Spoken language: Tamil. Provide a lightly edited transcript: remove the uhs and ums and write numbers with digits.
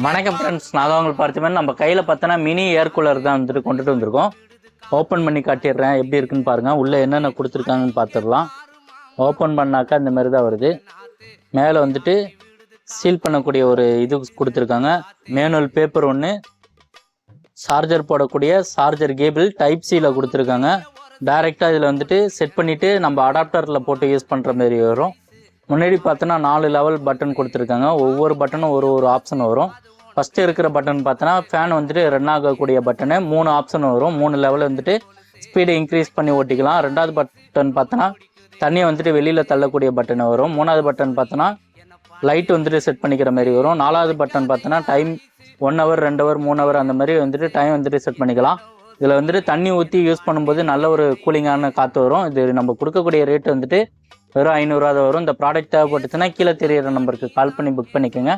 வணக்கம் ஃப்ரெண்ட்ஸ், நான் தான் உங்களுக்கு பார்த்துப்பேன். நம்ம கையில் பார்த்தோன்னா மினி ஏர் கூலர் தான் வந்துட்டு கொண்டுட்டு வந்திருக்கோம். ஓப்பன் பண்ணி காட்டிடுறேன், எப்படி இருக்குன்னு பாருங்கள். உள்ளே என்னென்ன கொடுத்துருக்காங்கன்னு பார்த்துடலாம். ஓப்பன் பண்ணாக்கா இந்த மாதிரி தான் வருது. மேலே வந்துட்டு சீல் பண்ணக்கூடிய ஒரு இது கொடுத்துருக்காங்க. மேனுவல் பேப்பர் ஒன்று, சார்ஜர் போடக்கூடிய சார்ஜர் கேபிள் டைப் சியில் கொடுத்துருக்காங்க. டைரெக்டாக இதில் வந்துட்டு செட் பண்ணிவிட்டு நம்ம அடாப்டரில் போட்டு யூஸ் பண்ணுற மாதிரி வரும். முன்னாடி பார்த்தோன்னா 4 லெவல் பட்டன் கொடுத்துருக்காங்க. ஒவ்வொரு பட்டனும் ஒரு ஆப்ஷன் வரும். ஃபஸ்ட்டு இருக்கிற பட்டன் பார்த்தோன்னா ஃபேன் வந்துட்டு ரன் ஆகக்கூடிய பட்டனு 3 ஆப்ஷன் வரும். 3 லெவல் வந்துட்டு ஸ்பீடை இன்க்ரீஸ் பண்ணி ஓட்டிக்கலாம். 2வது பட்டன் பார்த்தோன்னா தண்ணியை வந்துட்டு வெளியில் தள்ளக்கூடிய பட்டன் வரும். 3வது பட்டன் பார்த்தோன்னா லைட் வந்துட்டு செட் பண்ணிக்கிற மாதிரி வரும். 4வது பட்டன் பார்த்தோன்னா டைம் 1 ஹவர் 2 ஹவர் 3 ஹவர் அந்த மாதிரி வந்துட்டு டைம் வந்துட்டு செட் பண்ணிக்கலாம். இதில் வந்துட்டு தண்ணி ஊற்றி யூஸ் பண்ணும்போது நல்ல ஒரு கூலிங்கான காற்று வரும். இது நம்ம கொடுக்கக்கூடிய ரேட்டு வந்துட்டு வெறும் 500 ரூபா வரும். இந்த ப்ராடக்ட் தேவைப்பட்டுச்சுன்னா கீழே தெரியிற நம்பருக்கு கால் பண்ணி புக் பண்ணிக்கோங்க.